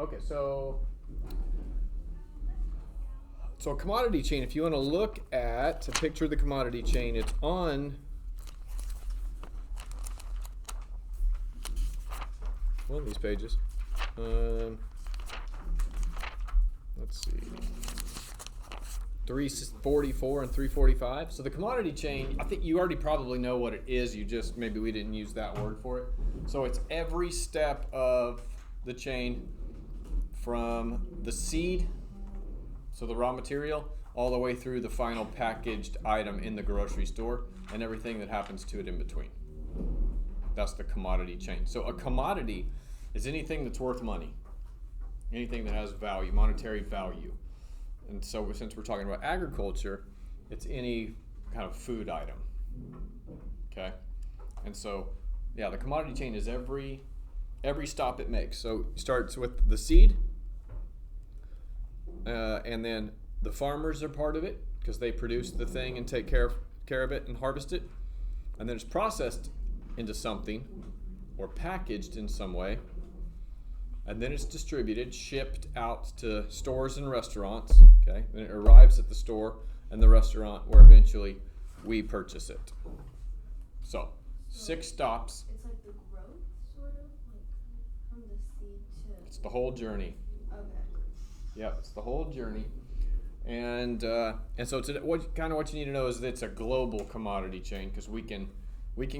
Okay, so a commodity chain, if you want to look at a picture of the commodity chain, it's on one of these pages. Let's see, 344 and 345. So the commodity chain, I think you already probably know what it is. You just, maybe we didn't use that word for it. So it's every step of the chain from the seed, so the raw material, all the way through the final packaged item in the grocery store and everything that happens to it in between. That's the commodity chain. So a commodity is anything that's worth money, anything that has value, monetary value. And so since we're talking about agriculture, it's any kind of food item. Okay? And so, yeah, the commodity chain is every stop it makes. So it starts with the seed, and then the farmers are part of it because they produce the thing and take care of it and harvest it. And then it's processed into something or packaged in some way. And then it's distributed, shipped out to stores and restaurants. Okay, then it arrives at the store and the restaurant where eventually we purchase it. So 6 stops. It's like the growth, sort of, like from the seed to. It's the whole journey. Okay. Yep, it's the whole journey. And so what you need to know is that it's a global commodity chain because we can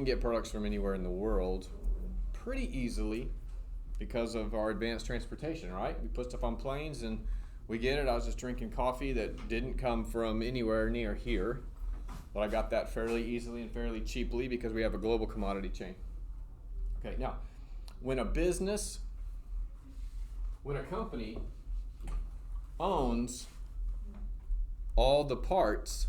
get products from anywhere in the world pretty easily because of our advanced transportation, right? We put stuff on planes and we get it. I was just drinking coffee that didn't come from anywhere near here, but I got that fairly easily and fairly cheaply because we have a global commodity chain. Okay, now, when a company owns all the parts,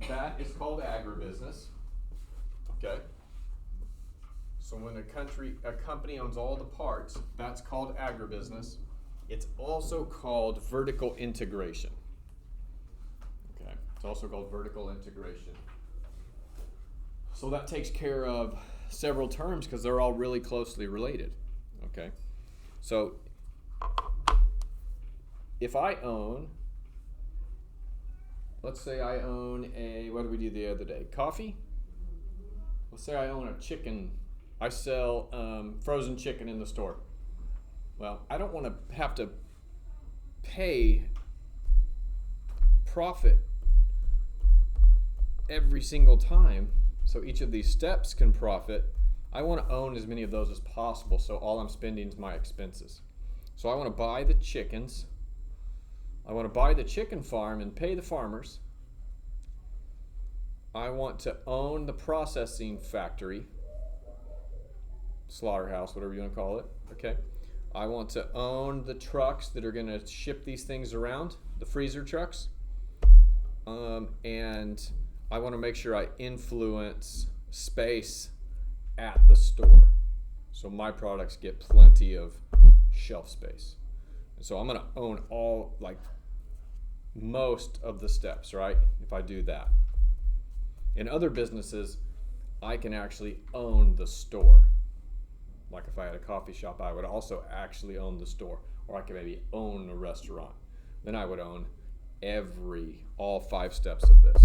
that is called agribusiness. Okay? So when a company owns all the parts, that's called agribusiness. It's also called vertical integration. Okay? It's also called vertical integration. So that takes care of several terms because they're all really closely related. Okay? So if I own, let's say I own what did we do the other day? Coffee? Let's say I own a chicken. I sell frozen chicken in the store. Well, I don't want to have to pay profit every single time so each of these steps can profit. I want to own as many of those as possible so all I'm spending is my expenses. So I want to buy the chickens. I want to buy the chicken farm and pay the farmers. I want to own the processing factory, slaughterhouse, whatever you want to call it. Okay. I want to own the trucks that are going to ship these things around, the freezer trucks. And I want to make sure I influence space at the store so my products get plenty of shelf space. And so I'm going to own most of the steps, right? If I do that. In other businesses, I can actually own the store. Like if I had a coffee shop, I would also actually own the store. Or I could maybe own a restaurant. Then I would own all 5 steps of this,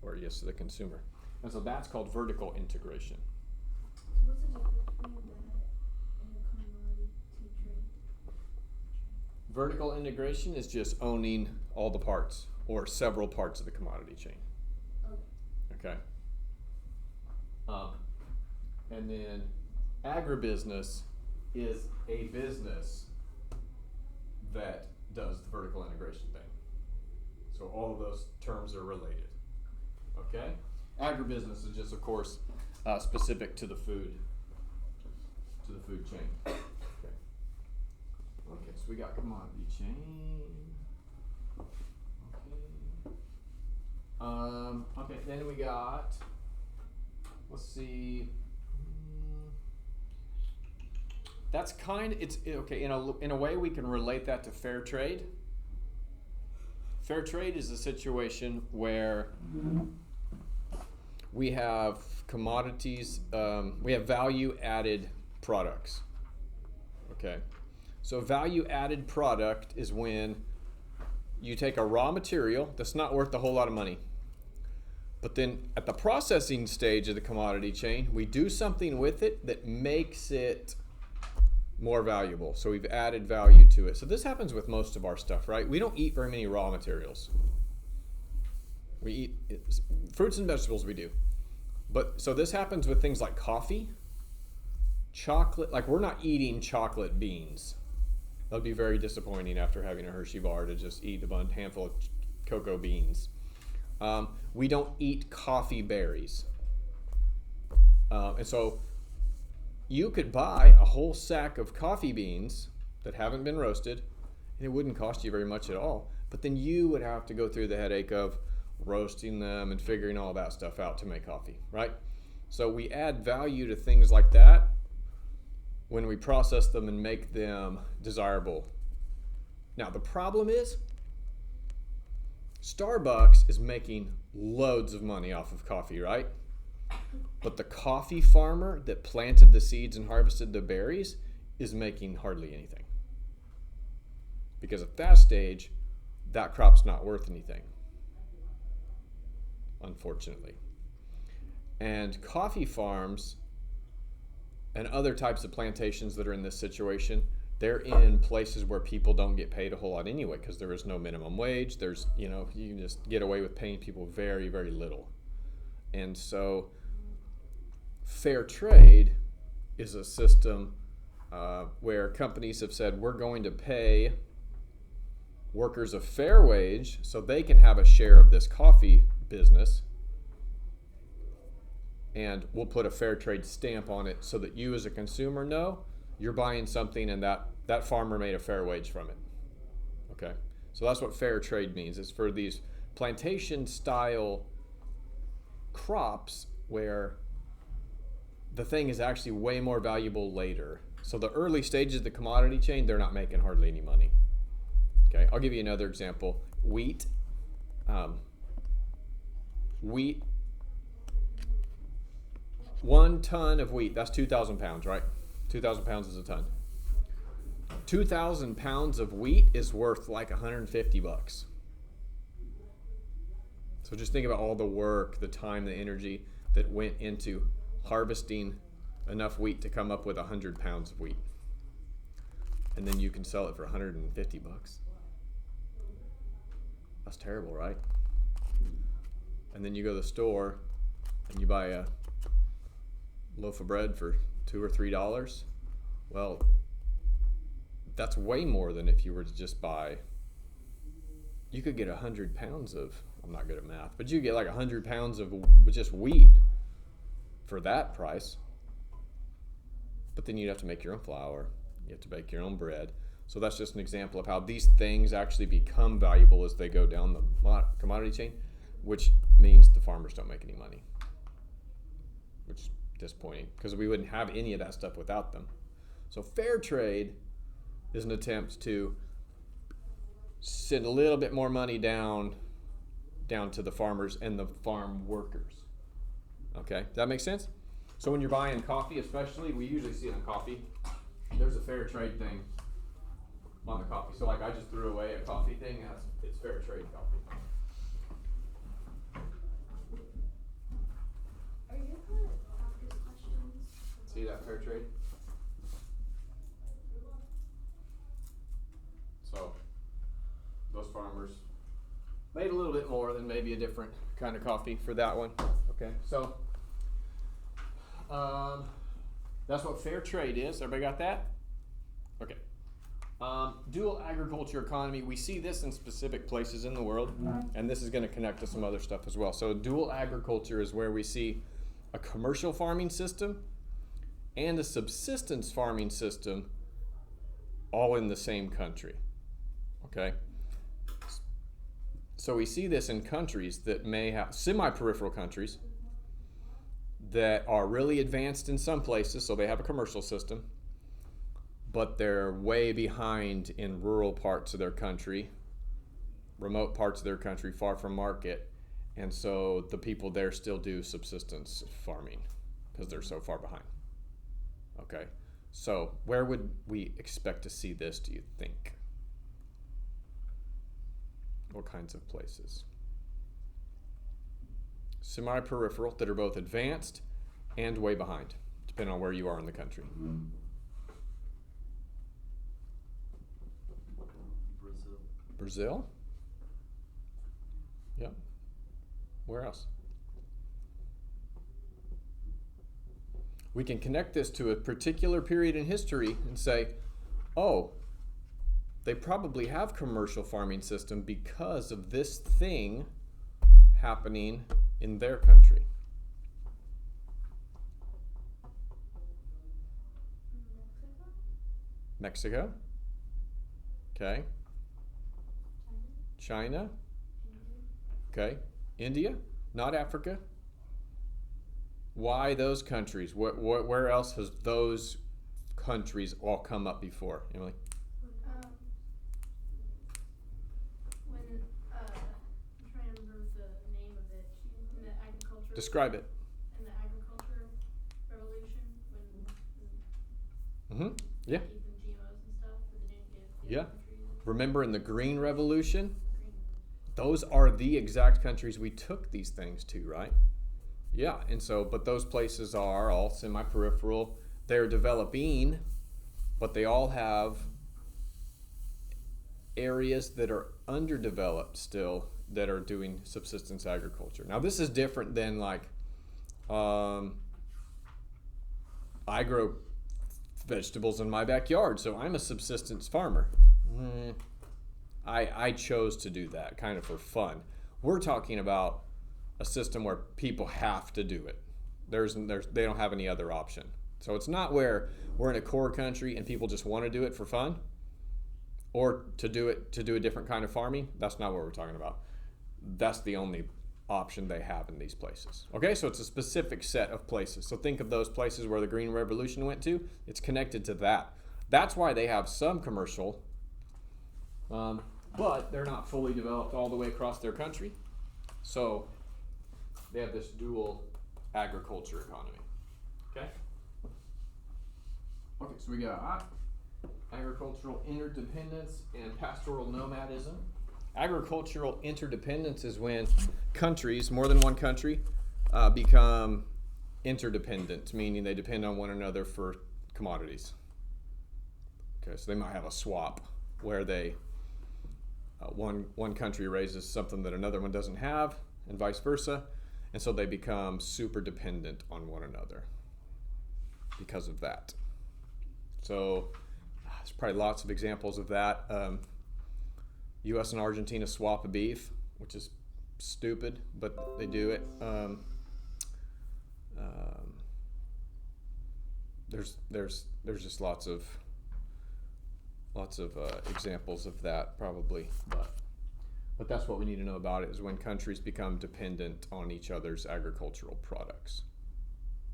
where it gets to the consumer. And so that's called vertical integration. So what's the difference between that and a commodity trade? Vertical integration is just owning all the parts or several parts of the commodity chain. Okay. And then agribusiness is a business that does the vertical integration thing. So all of those terms are related. Okay? Agribusiness is just, of course, specific to the food chain. Okay. Okay, so we got commodity chain. Okay, then we got, let's see, that's okay, in a way we can relate that to fair trade. Fair trade is a situation where we have commodities, we have value added products. Okay. So value added product is when you take a raw material that's not worth a whole lot of money. But then at the processing stage of the commodity chain, we do something with it that makes it more valuable. So we've added value to it. So this happens with most of our stuff, right? We don't eat very many raw materials. We eat fruits and vegetables, we do. But so this happens with things like coffee, chocolate. Like, we're not eating chocolate beans. That would be very disappointing after having a Hershey bar to just eat a handful of cocoa beans. We don't eat coffee berries. And so you could buy a whole sack of coffee beans that haven't been roasted, and it wouldn't cost you very much at all. But then you would have to go through the headache of roasting them and figuring all that stuff out to make coffee, right? So we add value to things like that when we process them and make them desirable. Now, the problem is Starbucks is making loads of money off of coffee, right? But the coffee farmer that planted the seeds and harvested the berries is making hardly anything. Because at that stage, that crop's not worth anything, unfortunately. And coffee farms and other types of plantations that are in this situation, they're in places where people don't get paid a whole lot anyway, because there is no minimum wage. There's, you can just get away with paying people very, very little. And so fair trade is a system where companies have said, we're going to pay workers a fair wage so they can have a share of this coffee business, and we'll put a fair trade stamp on it so that you as a consumer know you're buying something and that farmer made a fair wage from it. Okay, so that's what fair trade means. It's for these plantation style crops where the thing is actually way more valuable later. So the early stages of the commodity chain, they're not making hardly any money. Okay, I'll give you another example. Wheat. Wheat. 1 ton of wheat, that's 2,000 pounds, right? 2,000 pounds is a ton. 2,000 pounds of wheat is worth like $150. So just think about all the work, the time, the energy that went into harvesting enough wheat to come up with 100 pounds of wheat. And then you can sell it for $150. That's terrible, right? And then you go to the store and you buy a loaf of bread for $2 or $3. Well, that's way more than if you were to just buy. You could get 100 pounds of, I'm not good at math, but you get like 100 pounds of just wheat for that price. But then you'd have to make your own flour. You have to bake your own bread. So that's just an example of how these things actually become valuable as they go down the commodity chain, which means the farmers don't make any money, which is disappointing because we wouldn't have any of that stuff without them. So fair trade is an attempt to send a little bit more money down to the farmers and the farm workers. Okay, does that make sense? So when you're buying coffee, especially, we usually see it on coffee, there's a fair trade thing on the coffee. So like I just threw away a coffee thing, and it's fair trade coffee. Are you gonna practice questions? See that fair trade? So those farmers made a little bit more than maybe a different kind of coffee for that one. Okay, so that's what fair trade is. Everybody got that? Okay. Dual agriculture economy, we see this in specific places in the world, and this is going to connect to some other stuff as well. So dual agriculture is where we see a commercial farming system and a subsistence farming system all in the same country. Okay? So we see this in countries that may have semi-peripheral countries that are really advanced in some places, so they have a commercial system, but they're way behind in rural parts of their country, remote parts of their country, far from market, and so the people there still do subsistence farming because they're so far behind. Okay, So where would we expect to see this, do you think? What kinds of places? Semi-peripheral that are both advanced and way behind, depending on where you are in the country. Brazil? Yep. Where else? We can connect this to a particular period in history and say, oh, they probably have commercial farming system because of this thing happening in their country. Mexico? Okay. China? Okay. India? Not Africa? Why those countries? Where else has those countries all come up before, Emily? When I'm trying to remember the name of it, in the agriculture. Describe it. In the agriculture revolution, when Mm-hmm. Yeah. keeping GMOs and stuff, but they didn't get the Yeah. other countries. Remember in the Green Revolution? Those are the exact countries we took these things to, right? Yeah, and so, but those places are all semi-peripheral. They're developing, but they all have areas that are underdeveloped still that are doing subsistence agriculture. Now, this is different than like, I grow vegetables in my backyard, so I'm a subsistence farmer. I chose to do that kind of for fun. We're talking about a system where people have to do it. They don't have any other option. So it's not where we're in a core country and people just want to do it for fun, or to do a different kind of farming. That's not what we're talking about. That's the only option they have in these places. Okay, so it's a specific set of places. So think of those places where the Green Revolution went to. It's connected to that. That's why they have some commercial, but they're not fully developed all the way across their country. So they have this dual agriculture economy. Okay? Okay, so we got agricultural interdependence and pastoral nomadism. Agricultural interdependence is when countries, more than one country, become interdependent, meaning they depend on one another for commodities. Okay, so they might have a swap where they one country raises something that another one doesn't have, and vice versa, and so they become super dependent on one another because of that. So there's probably lots of examples of that. U.S. and Argentina swap a beef, which is stupid, but they do it. There's just lots of examples of that probably, but that's what we need to know about it, is when countries become dependent on each other's agricultural products.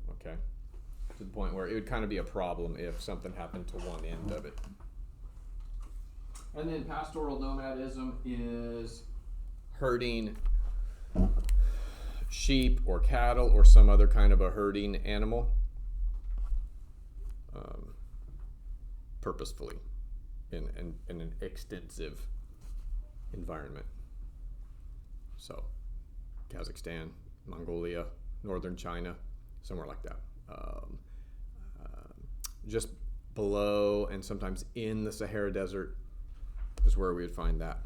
Okay, to the point where it would kind of be a problem if something happened to one end of it. And then pastoral nomadism is herding sheep or cattle or some other kind of a herding animal purposefully in an extensive environment. So Kazakhstan, Mongolia, northern China, somewhere like that. Just below and sometimes in the Sahara Desert is where we would find that.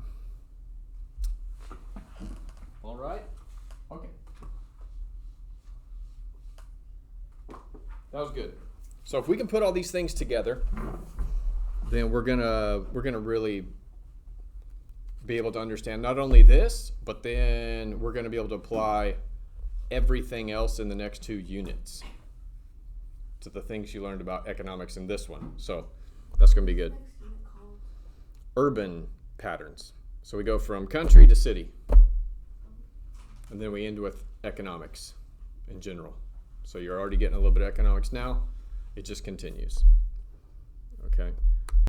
All right. Okay. That was good. So if we can put all these things together, then we're gonna really be able to understand not only this, but then we're gonna be able to apply everything else in the next 2 units to the things you learned about economics in this one. So that's gonna be good. Urban patterns. So we go from country to city, and then we end with economics in general. So you're already getting a little bit of economics now. It just continues. Okay.